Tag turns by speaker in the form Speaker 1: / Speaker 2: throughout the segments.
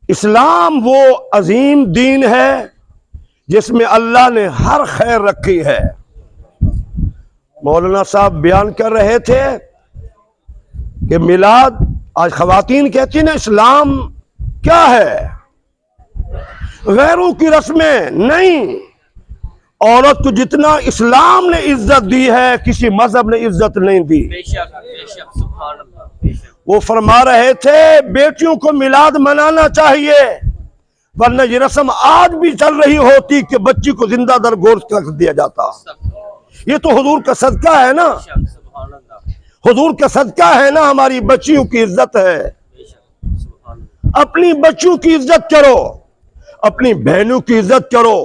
Speaker 1: اسلام وہ عظیم دین ہے جس میں اللہ نے ہر خیر رکھی ہے۔ مولانا صاحب بیان کر رہے تھے کہ میلاد، آج خواتین کہتی ہیں نا اسلام کیا ہے، غیروں کی رسمیں نہیں۔ عورت کو جتنا اسلام نے عزت دی ہے کسی مذہب نے عزت نہیں دی۔
Speaker 2: بے شک سبحان اللہ، بے شک۔
Speaker 1: وہ فرما رہے تھے بیٹیوں کو میلاد منانا چاہیے، ورنہ یہ رسم آج بھی چل رہی ہوتی کہ بچی کو زندہ در گور کر دیا جاتا۔ یہ تو حضور کا صدقہ ہے نا،
Speaker 2: سبحان اللہ،
Speaker 1: حضور کا صدقہ ہے نا، ہماری بچیوں کی عزت ہے۔
Speaker 2: بے شک سبحان اللہ۔
Speaker 1: اپنی بچیوں کی عزت کرو، اپنی بہنوں کی عزت کرو۔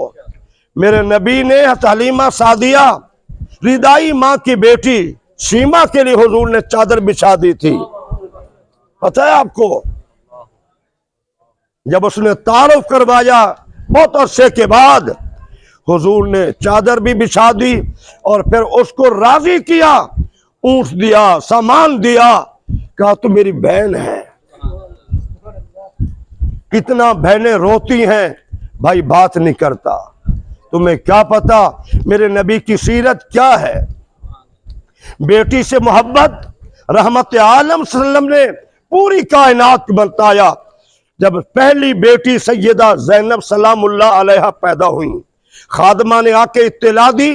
Speaker 1: میرے نبی نے حلیمہ سعدیہ ردائی ماں کی بیٹی شیمہ کے لیے حضور نے چادر بچھا دی تھی، پتہ ہے آپ کو؟ جب اس نے تعارف کروایا بہت عرصے کے بعد، حضور نے چادر بھی بچھا دی اور پھر اس کو راضی کیا، اونٹ دیا، سامان دیا، کہا تو میری بہن ہے۔ کتنا بہنیں روتی ہیں بھائی بات نہیں کرتا، تمہیں کیا پتا میرے نبی کی سیرت کیا ہے۔ بیٹی سے محبت رحمت عالم صلی اللہ علیہ وسلم نے پوری کائنات کو بتایا۔ جب پہلی بیٹی سیدہ زینب سلام اللہ علیہا پیدا ہوئی، خادمہ نے آ کے اطلاع دی،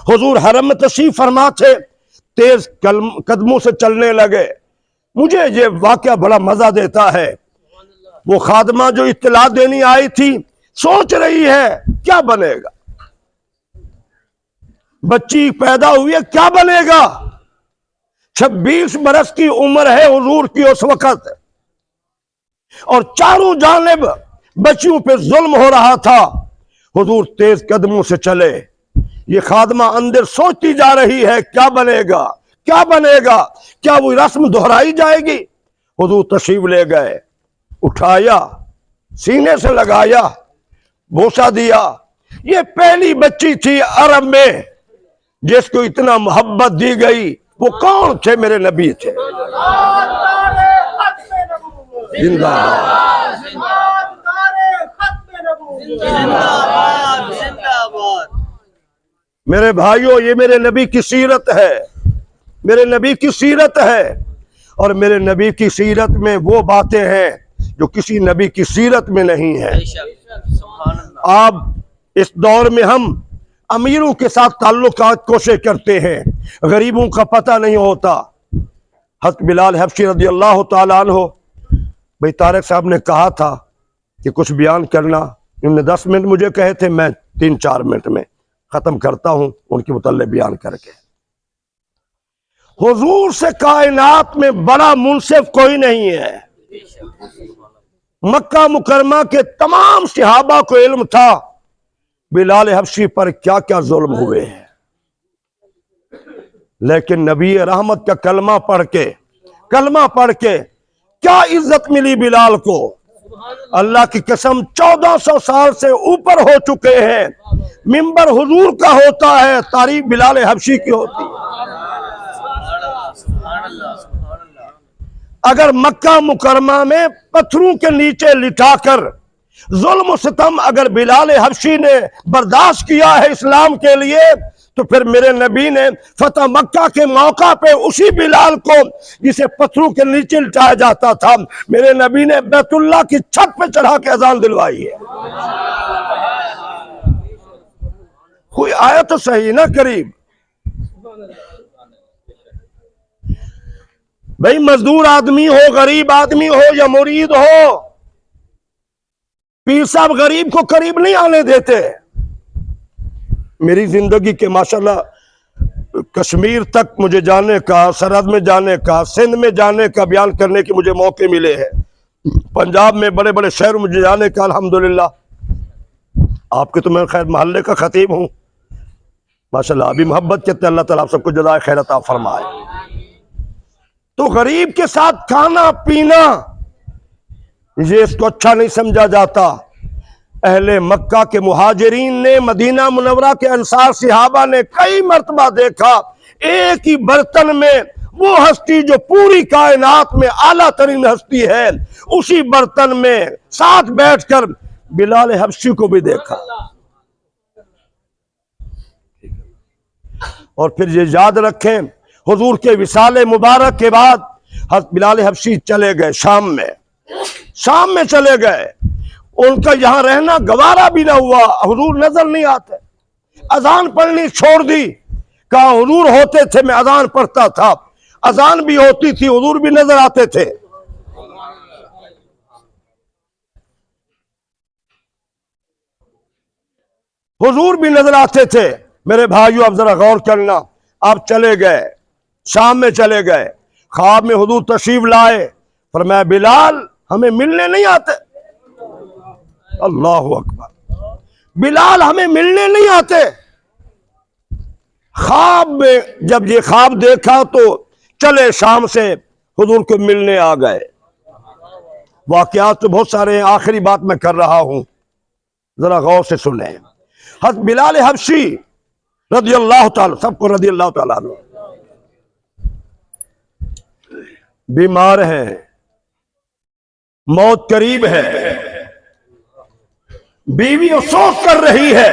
Speaker 1: حضور حرم میں تشریف فرما تھے، تیز قدموں سے چلنے لگے۔ مجھے یہ واقعہ بڑا مزہ دیتا ہے، وہ خادمہ جو اطلاع دینی آئی تھی سوچ رہی ہے کیا بنے گا، بچی پیدا ہوئی ہے کیا بنے گا۔ 26 برس کی عمر ہے حضور کی اس وقت، اور چاروں جانب بچیوں پہ ظلم ہو رہا تھا۔ حضور تیز قدموں سے چلے، یہ خادمہ اندر سوچتی جا رہی ہے کیا بنے گا، کیا بنے گا، کیا وہ رسم دہرائی جائے گی۔ حضور تشریف لے گئے، اٹھایا، سینے سے لگایا، بوسہ دیا۔ یہ پہلی بچی تھی عرب میں جس کو اتنا محبت دی گئی، وہ کون تھے؟ میرے نبی تھے۔ زندہ
Speaker 2: باد۔
Speaker 1: میرے بھائیوں، یہ میرے نبی کی سیرت ہے، میرے نبی کی سیرت ہے، اور میرے نبی کی سیرت میں وہ باتیں ہیں جو کسی نبی کی سیرت میں نہیں ہے۔
Speaker 2: بے شک سبحان اللہ۔
Speaker 1: آپ اس دور میں ہم امیروں کے ساتھ تعلقات کوشش کرتے ہیں، غریبوں کا پتہ نہیں ہوتا۔ حضرت بلال حبشی رضی اللہ تعالیٰ عنہ، بھئی طارق صاحب نے کہا تھا کہ کچھ بیان کرنا، انہوں نے 10 منٹ مجھے کہے تھے، میں 3-4 منٹ میں ختم کرتا ہوں ان کے متعلق بیان کر کے۔ حضور سے کائنات میں بڑا منصف کوئی نہیں ہے۔ مکہ مکرمہ کے تمام صحابہ کو علم تھا بلال حبشی پر کیا کیا ظلم ہوئے ہیں، لیکن نبی رحمت کا کلمہ پڑھ کے کیا عزت ملی بلال کو۔ اللہ کی قسم 1400 سال سے اوپر ہو چکے ہیں، منبر حضور کا ہوتا ہے، تعریف بلال حبشی کی ہوتی ہے۔ اگر مکہ مکرمہ میں پتھروں کے نیچے لٹا کر ظلم و ستم اگر بلال حبشی نے برداشت کیا ہے اسلام کے لیے، تو پھر میرے نبی نے فتح مکہ کے موقع پہ اسی بلال کو جسے پتھروں کے نیچے لٹایا جاتا تھا، میرے نبی نے بیت اللہ کی چھت پہ چڑھا کے اذان دلوائی ہے۔ کوئی آیا تو صحیح نا قریب؟ بھئی مزدور آدمی ہو، غریب آدمی ہو یا مرید ہو، پیر صاحب غریب کو قریب نہیں آنے دیتے۔ میری زندگی کے ماشاءاللہ کشمیر تک مجھے جانے کا، سرحد میں جانے کا، سندھ میں جانے کا، بیان کرنے کے مجھے موقع ملے ہیں، پنجاب میں بڑے بڑے شہروں میں جانے کا الحمدللہ۔ آپ کے تو میں خیر محلے کا خطیب ہوں ماشاءاللہ، ابھی محبت کہتے ہیں، اللہ تعالیٰ آپ سب کو جزائے خیر عطا فرمائے۔ تو غریب کے ساتھ کھانا پینا یہ اس کو اچھا نہیں سمجھا جاتا۔ اہل مکہ کے مہاجرین نے، مدینہ منورہ کے انصار صحابہ نے کئی مرتبہ دیکھا ایک ہی برتن میں وہ ہستی جو پوری کائنات میں اعلیٰ ترین ہستی ہے، اسی برتن میں ساتھ بیٹھ کر بلال حبشی کو بھی دیکھا۔ اور پھر یہ یاد رکھیں، حضور کے وصال مبارک کے بعد حضرت بلال حبشی چلے گئے شام میں چلے گئے۔ ان کا یہاں رہنا گوارا بھی نہ ہوا، حضور نظر نہیں آتے، اذان پڑھنی چھوڑ دی، کہا حضور ہوتے تھے میں اذان پڑھتا تھا، اذان بھی ہوتی تھی حضور بھی نظر آتے تھے۔ حضور بھی نظر آتے تھے۔ میرے بھائیو اب ذرا غور کرنا، آپ چلے گئے، شام میں چلے گئے، خواب میں حضور تشریف لائے، فرمایا بلال ہمیں ملنے نہیں آتے۔ اللہ اکبر، بلال ہمیں ملنے نہیں آتے۔ خواب میں جب یہ خواب دیکھا تو چلے شام سے حضور کو ملنے آ گئے۔ واقعات تو بہت سارے ہیں، آخری بات میں کر رہا ہوں، ذرا غور سے سنیں۔ حضرت بلال حبشی رضی اللہ تعالی، سب کو رضی اللہ تعالیٰ عنہ، بیمار ہیں، موت قریب ہے، بیوی افسوس کر رہی ہے۔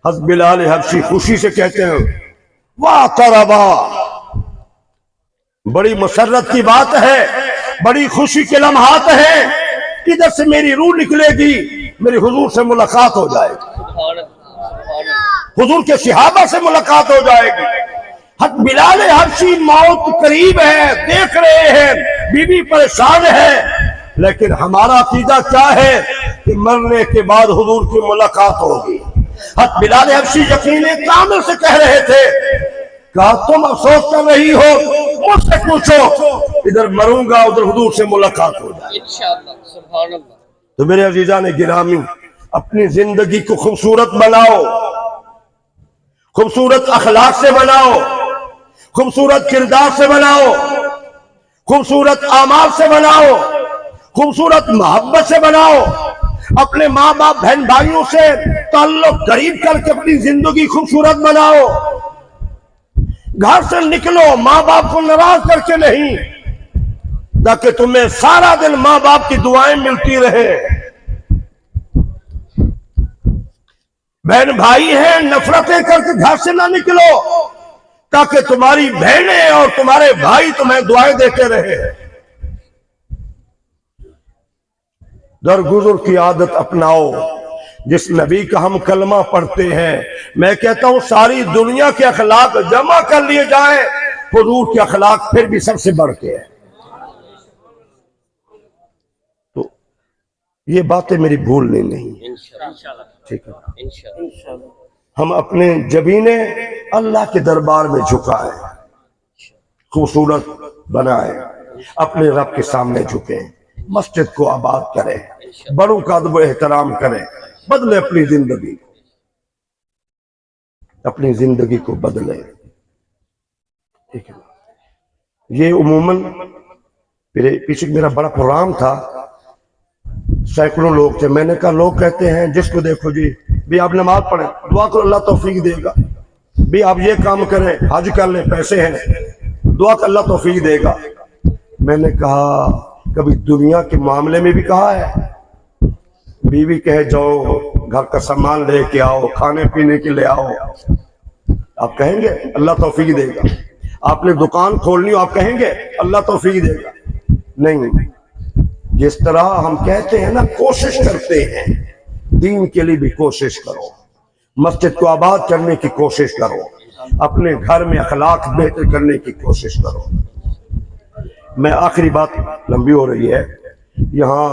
Speaker 1: حضرت بلال حبشی خوشی سے کہتے ہیں واہ طربا، بڑی مسرت کی بات ہے، بڑی خوشی کے لمحات ہیں، ادھر سے میری روح نکلے گی، میری حضور سے ملاقات ہو جائے گی، حضور کے صحابہ سے ملاقات ہو جائے گی۔ حضرت بلال حبشی موت قریب ہے، دیکھ رہے ہیں، بیوی پریشان ہے، لیکن ہمارا عقیدہ کیا ہے کہ مرنے کے بعد حضور کی ملاقات ہوگی۔ حضرت بلال حبشی یقین کامل سے کہہ رہے تھے، کہا تم افسوس کر رہی ہو، مجھ سے پوچھو، ادھر مروں گا ادھر حضور سے ملاقات ہو جائے۔
Speaker 2: انشاءاللہ، سبحان اللہ۔
Speaker 1: تو میرے عزیزان گرامی، اپنی زندگی کو خوبصورت بناؤ، خوبصورت اخلاق سے بناؤ، خوبصورت کردار سے بناؤ، خوبصورت اعمال سے بناؤ، خوبصورت محبت سے بناؤ، اپنے ماں باپ بہن بھائیوں سے تعلق قریب کر کے اپنی زندگی خوبصورت بناؤ۔ گھر سے نکلو ماں باپ کو ناراض کر کے نہیں، تاکہ تمہیں سارا دن ماں باپ کی دعائیں ملتی رہے۔ بہن بھائی ہیں، نفرتیں کر کے گھر سے نہ نکلو، تاکہ تمہاری بہنیں اور تمہارے بھائی تمہیں دعائیں دیتے رہے۔ درگزر کی عادت اپناؤ، جس نبی کا ہم کلمہ پڑھتے ہیں، میں کہتا ہوں ساری دنیا کے اخلاق جمع کر لیے جائیں، حضور کے اخلاق پھر بھی سب سے بڑھ کے ہیں۔ تو یہ باتیں میری بھولنی نہیں،
Speaker 2: انشاءاللہ،
Speaker 1: ٹھیک ہے؟
Speaker 2: انشاءاللہ۔
Speaker 1: ہم اپنے جبینے اللہ کے دربار میں جھکائیں، خوبصورت بنائیں، اپنے رب کے سامنے جھکیں، مسجد کو آباد کریں، بڑوں کا ادب و احترام کریں، بدلے اپنی زندگی کو، اپنی زندگی کو بدلیں، ٹھیک ہے؟ یہ عموماً پیچھے میرا بڑا پروگرام تھا، سینکڑوں لوگ تھے، میں نے کہا لوگ کہتے ہیں جس کو دیکھو جی بھی آپ نماز پڑھیں، دعا کرو اللہ توفیق دے گا، بھی آپ یہ کام کریں، حج کر لیں، پیسے ہیں، دعا کر اللہ توفیق دے گا۔ میں نے کہا کبھی دنیا کے معاملے میں بھی کہا ہے؟ بیوی کہے جاؤ گھر کا سامان لے کے آؤ، کھانے پینے کے لے آؤ، آپ کہیں گے اللہ توفیق دے گا؟ آپ نے دکان کھولنی ہو آپ کہیں گے اللہ توفیق دے گا؟ نہیں، جس طرح ہم کہتے ہیں نا کوشش کرتے ہیں، دین کے لیے بھی کوشش کرو، مسجد کو آباد کرنے کی کوشش کرو، اپنے گھر میں اخلاق بہتر کرنے کی کوشش کرو۔ میں آخری بات لمبی ہو رہی ہے، یہاں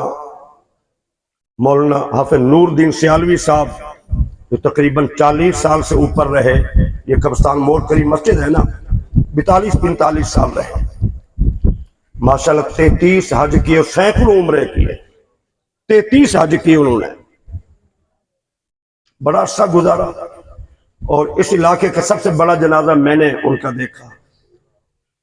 Speaker 1: مولانا حافظ نور الدین سیالوی صاحب جو تقریباً 40 سال سے اوپر رہے، یہ قبرستان موڑ قریب مسجد ہے نا، 42-45 سال رہے، ماشاءاللہ 33 حج کیے اور سینکڑوں عمرے کیے، 33 حج کیے انہوں نے، بڑا عرصہ گزارا، اور اس علاقے کا سب سے بڑا جنازہ میں نے ان کا دیکھا،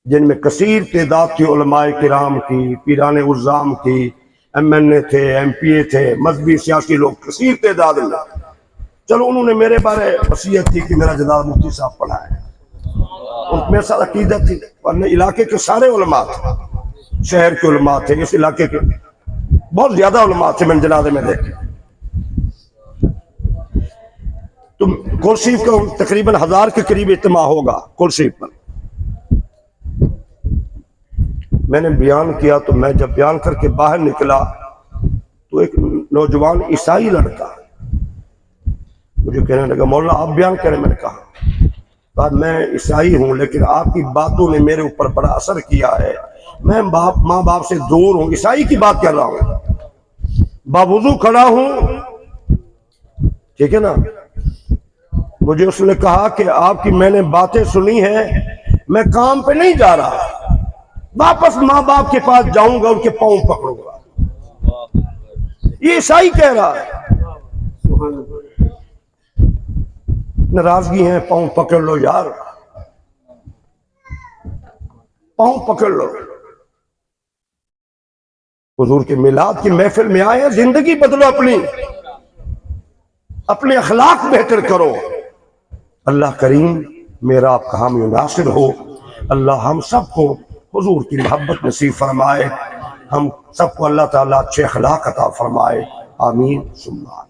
Speaker 1: جن میں کثیر تعداد کی علماء کرام کی، پیران عظام کی، ایم این اے تھے، ایم پی اے تھے، مذہبی سیاسی لوگ کثیر تعداد میں۔ چلو انہوں نے میرے بارے وصیت کی کہ میرا جنازہ مفتی صاحب پڑھائے، ان میں ساتھ عقیدت تھی، ورنہ علاقے کے سارے علماء تھے، شہر کے علماء تھے، اس علاقے کے بہت زیادہ علماء تھے، میں جنازے میں دیکھے۔ تو کرسی کو تقریباً 1000 کے قریب اجتماع ہوگا کرسی پر۔ میں نے بیان کیا تو میں جب بیان کر کے باہر نکلا تو ایک نوجوان عیسائی لڑکا مجھے کہنے لگا مولانا آپ بیان کریں۔ میں نے کہا میں عیسائی ہوں لیکن آپ کی باتوں نے میرے اوپر بڑا اثر کیا ہے، میں ماں باپ سے دور ہوں، عیسائی کی بات کر رہا ہوں، باوضو کھڑا ہوں، ٹھیک ہے نا۔ مجھے اس نے کہا کہ آپ کی میں نے باتیں سنی ہیں، میں کام پہ نہیں جا رہا، واپس ماں باپ کے پاس جاؤں گا، ان کے پاؤں پکڑوں گا۔ یہ عیسائی کہہ رہا ہے۔ ناراضگی ہے، پاؤں پکڑ لو یار، پاؤں پکڑ لو۔ حضور کے میلاد کی محفل میں آئے ہیں، زندگی بدلو، اپنے اخلاق بہتر کرو۔ اللہ کریم میرا آپ کا حامی و ناصر ہو۔ اللہ ہم سب کو حضور کی محبت نصیب فرمائے، ہم سب کو اللہ تعالیٰ اچھے اخلاق عطا فرمائے، آمین ثم آمین۔